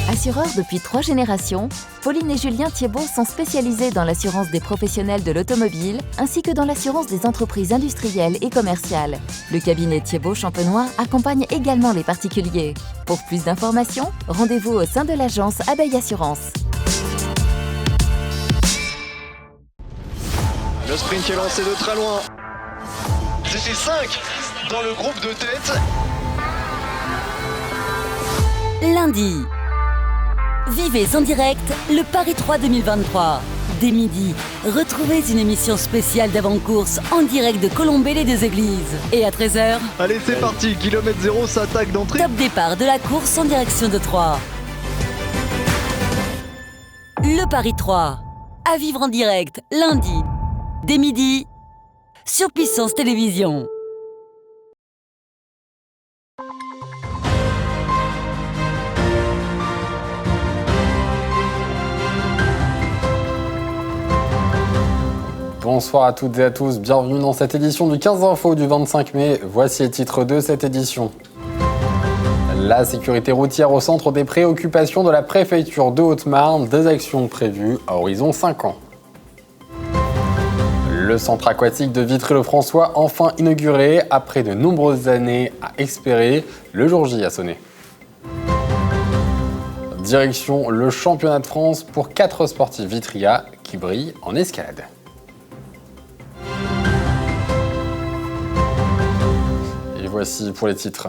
Assureurs depuis 3 générations, Pauline et Julien Thiebaud sont spécialisés dans l'assurance des professionnels de l'automobile ainsi que dans l'assurance des entreprises industrielles et commerciales. Le cabinet Thiebaud-Champenois accompagne également les particuliers. Pour plus d'informations, rendez-vous au sein de l'agence Abeille Assurance. Le sprint est lancé de très loin. C'était 5 dans le groupe de tête. Lundi, vivez en direct le Paris 3 2023. Dès midi, retrouvez une émission spéciale d'avant-course en direct de Colombey-les-Deux-Églises. Et à 13h, Allez, c'est parti, kilomètre 0 s'attaque d'entrée. top départ de la course en direction de Troyes. Le Paris 3, à vivre en direct lundi, dès midi, sur Puissance Télévisions. Bonsoir à toutes et à tous, bienvenue dans cette édition du 15 Info du 25 mai. Voici les titres de cette édition. La sécurité routière au centre des préoccupations de la préfecture de Haute-Marne, des actions prévues à horizon 5 ans. Le centre aquatique de Vitry-le-François enfin inauguré après de nombreuses années à espérer, le jour J a sonné. Direction le championnat de France pour 4 sportifs vitrias qui brillent en escalade. Et voici pour les titres.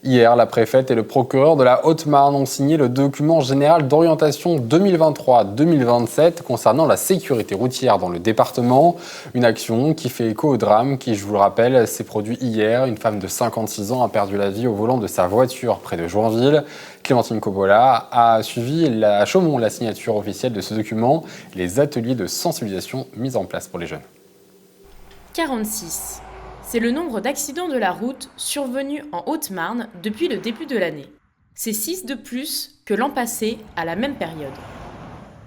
Hier, la préfète et le procureur de la Haute-Marne ont signé le document général d'orientation 2023-2027 concernant la sécurité routière dans le département. Une action qui fait écho au drame qui, je vous le rappelle, s'est produit hier. Une femme de 56 ans a perdu la vie au volant de sa voiture près de Joinville. Clémentine Coppola a suivi à Chaumont la signature officielle de ce document, les ateliers de sensibilisation mis en place pour les jeunes. 46. C'est le nombre d'accidents de la route survenus en Haute-Marne depuis le début de l'année. C'est 6 de plus que l'an passé à la même période.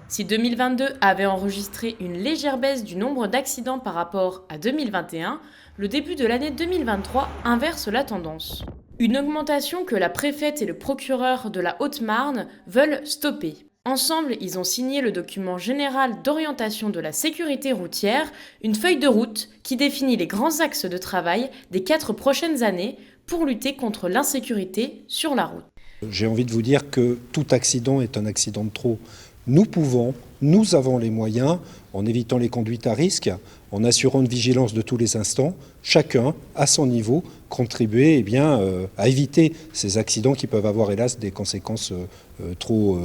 Si 2022 avait enregistré une légère baisse du nombre d'accidents par rapport à 2021, le début de l'année 2023 inverse la tendance. Une augmentation que la préfète et le procureur de la Haute-Marne veulent stopper. Ensemble, ils ont signé le document général d'orientation de la sécurité routière, une feuille de route qui définit les grands axes de travail des 4 prochaines années pour lutter contre l'insécurité sur la route. J'ai envie de vous dire que tout accident est un accident de trop. Nous avons les moyens, en évitant les conduites à risque, en assurant une vigilance de tous les instants, chacun, à son niveau, contribuer à éviter ces accidents qui peuvent avoir, hélas, des conséquences trop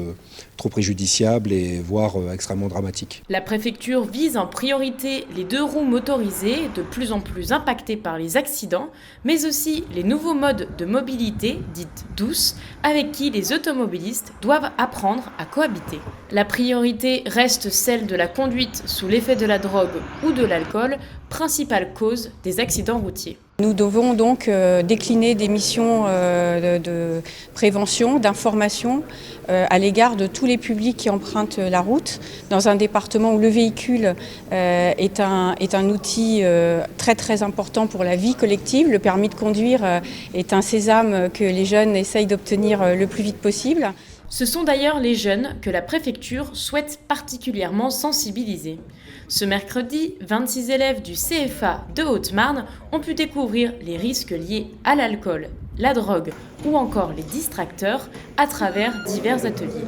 préjudiciables et voire extrêmement dramatiques. La préfecture vise en priorité les 2 roues motorisées, de plus en plus impactées par les accidents, mais aussi les nouveaux modes de mobilité, dites douces, avec qui les automobilistes doivent apprendre à cohabiter. La priorité reste celle de la conduite sous l'effet de la drogue ou de l'alcool, principale cause des accidents routiers. Nous devons donc décliner des missions de prévention, d'information à l'égard de tous les publics qui empruntent la route, dans un département où le véhicule est un outil très très important pour la vie collective. Le permis de conduire est un sésame que les jeunes essayent d'obtenir le plus vite possible. Ce sont d'ailleurs les jeunes que la préfecture souhaite particulièrement sensibiliser. Ce mercredi, 26 élèves du CFA de Haute-Marne ont pu découvrir les risques liés à l'alcool, la drogue ou encore les distracteurs à travers divers ateliers.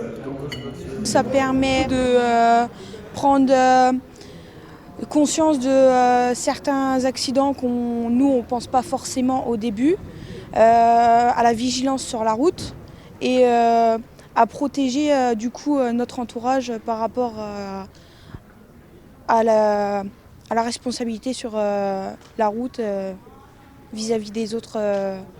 Ça permet de prendre conscience de certains accidents qu'on ne pense pas forcément au début, à la vigilance sur la route et à protéger notre entourage par rapport à la responsabilité sur la route vis-à-vis des autres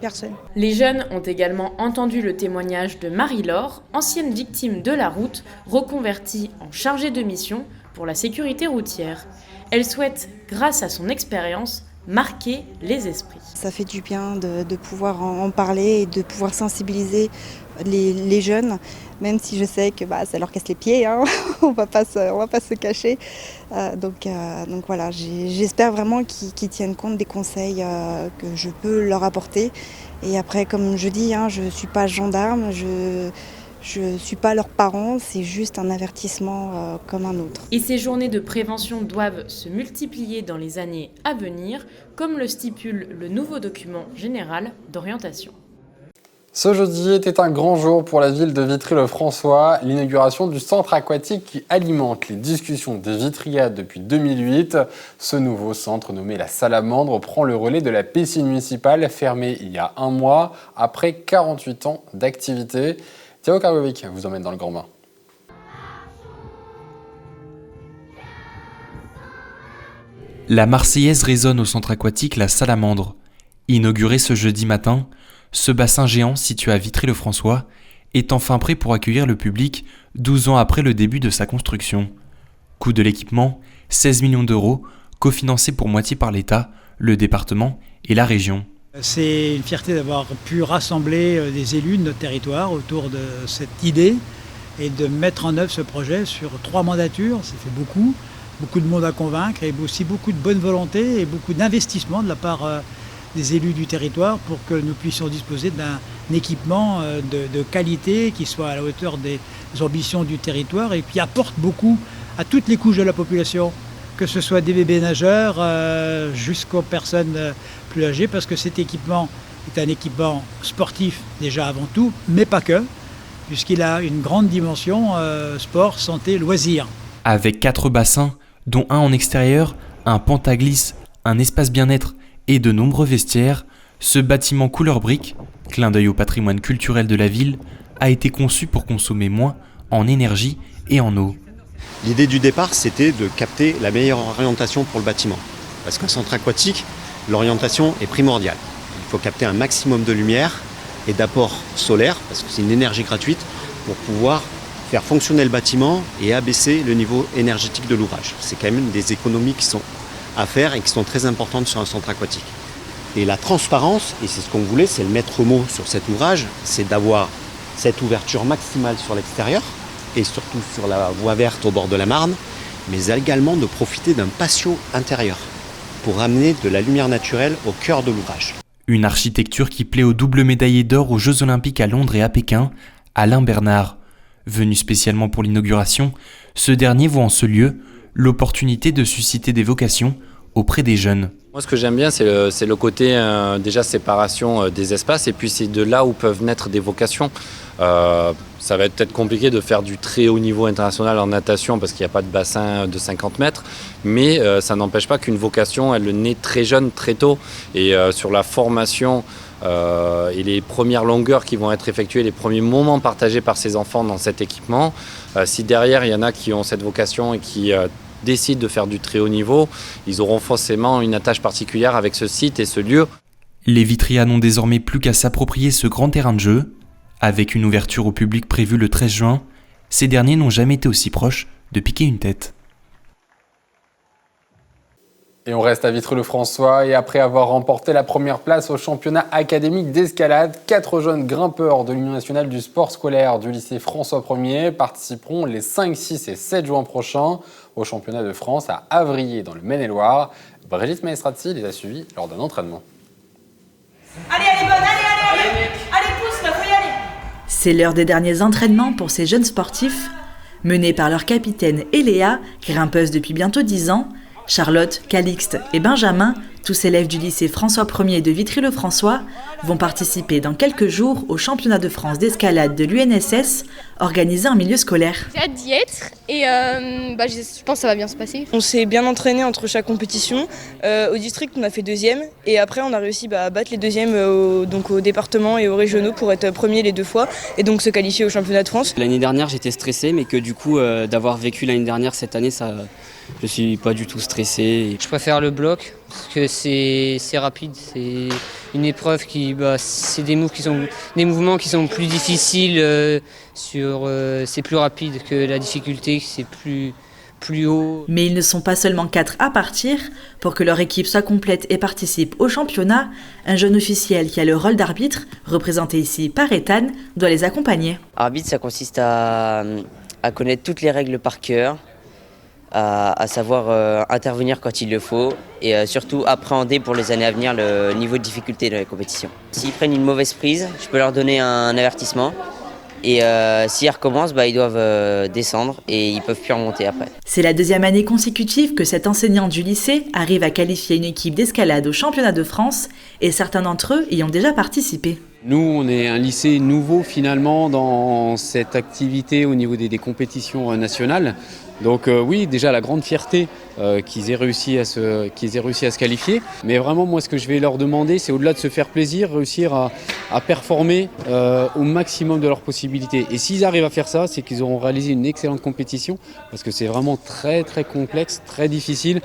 personnes. Les jeunes ont également entendu le témoignage de Marie-Laure, ancienne victime de la route, reconvertie en chargée de mission pour la sécurité routière. Elle souhaite, grâce à son expérience, marquer les esprits. Ça fait du bien de pouvoir en parler et de pouvoir sensibiliser les jeunes, même si je sais que ça leur casse les pieds, hein. on va pas se cacher. Donc voilà, j'espère vraiment qu'ils tiennent compte des conseils que je peux leur apporter. Et après, comme je dis, je ne suis pas gendarme, Je ne suis pas leurs parents, c'est juste un avertissement comme un autre. Et ces journées de prévention doivent se multiplier dans les années à venir, comme le stipule le nouveau document général d'orientation. Ce jeudi était un grand jour pour la ville de Vitry-le-François, l'inauguration du centre aquatique qui alimente les discussions des Vitriades depuis 2008. Ce nouveau centre nommé la Salamandre prend le relais de la piscine municipale fermée il y a un mois après 48 ans d'activité. Thiago Kargovic vous emmène dans le grand bain. La Marseillaise résonne au centre aquatique La Salamandre. Inauguré ce jeudi matin, ce bassin géant situé à Vitry-le-François est enfin prêt pour accueillir le public 12 ans après le début de sa construction. Coût de l'équipement, 16 millions d'euros, cofinancé pour moitié par l'État, le département et la région. C'est une fierté d'avoir pu rassembler des élus de notre territoire autour de cette idée et de mettre en œuvre ce projet sur 3 mandatures. Ça fait beaucoup de monde à convaincre et aussi beaucoup de bonne volonté et beaucoup d'investissement de la part des élus du territoire pour que nous puissions disposer d'un équipement de qualité qui soit à la hauteur des ambitions du territoire et qui apporte beaucoup à toutes les couches de la population, que ce soit des bébés nageurs jusqu'aux personnes plus âgées, parce que cet équipement est un équipement sportif déjà avant tout, mais pas que, puisqu'il a une grande dimension sport, santé, loisirs. Avec 4 bassins, dont un en extérieur, un pentaglisse, un espace bien-être et de nombreux vestiaires, ce bâtiment couleur brique, clin d'œil au patrimoine culturel de la ville, a été conçu pour consommer moins en énergie et en eau. L'idée du départ, c'était de capter la meilleure orientation pour le bâtiment. Parce qu'un centre aquatique, l'orientation est primordiale. Il faut capter un maximum de lumière et d'apport solaire, parce que c'est une énergie gratuite, pour pouvoir faire fonctionner le bâtiment et abaisser le niveau énergétique de l'ouvrage. C'est quand même des économies qui sont à faire et qui sont très importantes sur un centre aquatique. Et la transparence, et c'est ce qu'on voulait, c'est le maître mot sur cet ouvrage, c'est d'avoir cette ouverture maximale sur l'extérieur et surtout sur la voie verte au bord de la Marne, mais également de profiter d'un patio intérieur pour amener de la lumière naturelle au cœur de l'ouvrage. Une architecture qui plaît au double médaillé d'or aux Jeux Olympiques à Londres et à Pékin, Alain Bernard. Venu spécialement pour l'inauguration, ce dernier voit en ce lieu l'opportunité de susciter des vocations auprès des jeunes. Moi, ce que j'aime bien, c'est le côté déjà séparation des espaces, et puis c'est de là où peuvent naître des vocations. Ça va être peut-être compliqué de faire du très haut niveau international en natation parce qu'il n'y a pas de bassin de 50 mètres, mais ça n'empêche pas qu'une vocation, elle naît très jeune, très tôt, et sur la formation et les premières longueurs qui vont être effectuées, les premiers moments partagés par ces enfants dans cet équipement, si derrière il y en a qui ont cette vocation et qui décident de faire du très haut niveau, ils auront forcément une attache particulière avec ce site et ce lieu. Les Vitriades n'ont désormais plus qu'à s'approprier ce grand terrain de jeu. Avec une ouverture au public prévue le 13 juin, ces derniers n'ont jamais été aussi proches de piquer une tête. Et on reste à Vitry-le-François et après avoir remporté la première place au championnat académique d'escalade, 4 jeunes grimpeurs de l'Union nationale du sport scolaire du lycée François 1er participeront les 5, 6 et 7 juin prochains au championnat de France à Avrier dans le Maine-et-Loire. Brigitte Maestrazzi les a suivis lors d'un entraînement. Allez, bonne, allez, pousse, là, faut y aller. C'est l'heure des derniers entraînements pour ces jeunes sportifs. Menés par leur capitaine Eléa, grimpeuse depuis bientôt 10 ans, Charlotte, Calixte et Benjamin, tous élèves du lycée François 1er de Vitry-le-François, vont participer dans quelques jours au championnat de France d'escalade de l'UNSS, organisé en milieu scolaire. J'ai hâte d'y être et je pense que ça va bien se passer. On s'est bien entraîné entre chaque compétition. Au district, on a fait 2e et après on a réussi à battre les 2e au département et aux régionaux pour être premier les 2 fois et donc se qualifier au championnat de France. L'année dernière, j'étais stressé, mais que du coup, d'avoir vécu l'année dernière cette année, je suis pas du tout stressé. Je préfère le bloc parce que c'est rapide, c'est une épreuve qui c'est des mouvements qui sont plus difficiles c'est plus rapide que la difficulté, c'est plus haut. Mais ils ne sont pas seulement 4 à partir. Pour que leur équipe soit complète et participe au championnat, un jeune officiel qui a le rôle d'arbitre, représenté ici par Ethan, doit les accompagner. Arbitre, ça consiste à connaître toutes les règles par cœur, à savoir intervenir quand il le faut et surtout appréhender pour les années à venir le niveau de difficulté dans les compétitions. S'ils prennent une mauvaise prise, je peux leur donner un avertissement Et s'ils recommencent, ils doivent descendre et ils ne peuvent plus remonter après. C'est la 2e année consécutive que cette enseignante du lycée arrive à qualifier une équipe d'escalade au championnat de France et certains d'entre eux y ont déjà participé. Nous, on est un lycée nouveau finalement dans cette activité au niveau des compétitions nationales. Donc oui, déjà la grande fierté qu'ils aient réussi à se qualifier. Mais vraiment, moi, ce que je vais leur demander, c'est au-delà de se faire plaisir, réussir à performer au maximum de leurs possibilités. Et s'ils arrivent à faire ça, c'est qu'ils auront réalisé une excellente compétition, parce que c'est vraiment très très complexe, très difficile,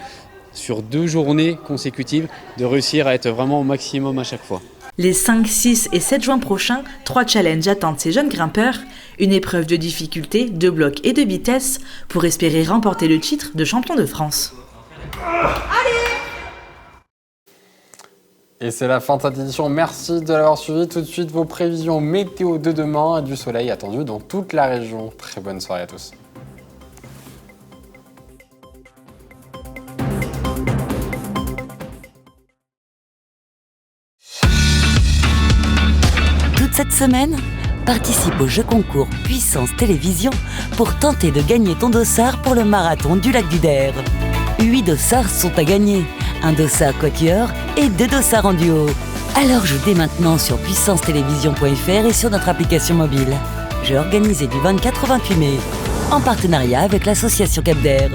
sur 2 journées consécutives, de réussir à être vraiment au maximum à chaque fois. Les 5, 6 et 7 juin prochains, 3 challenges attendent ces jeunes grimpeurs, une épreuve de difficulté, de bloc et de vitesse pour espérer remporter le titre de champion de France. Et c'est la fin de cette édition. Merci de l'avoir suivi. Tout de suite, vos prévisions météo de demain et du soleil attendu dans toute la région. Très bonne soirée à tous. Cette semaine, participe au jeu concours Puissance Télévision pour tenter de gagner ton dossard pour le marathon du lac du Der. 8 dossards sont à gagner, un dossard quatuor et 2 dossards en duo. Alors joue dès maintenant sur puissancetélévision.fr et sur notre application mobile. Jeu organisé du 24 au 28 mai, en partenariat avec l'association Cap d'Air.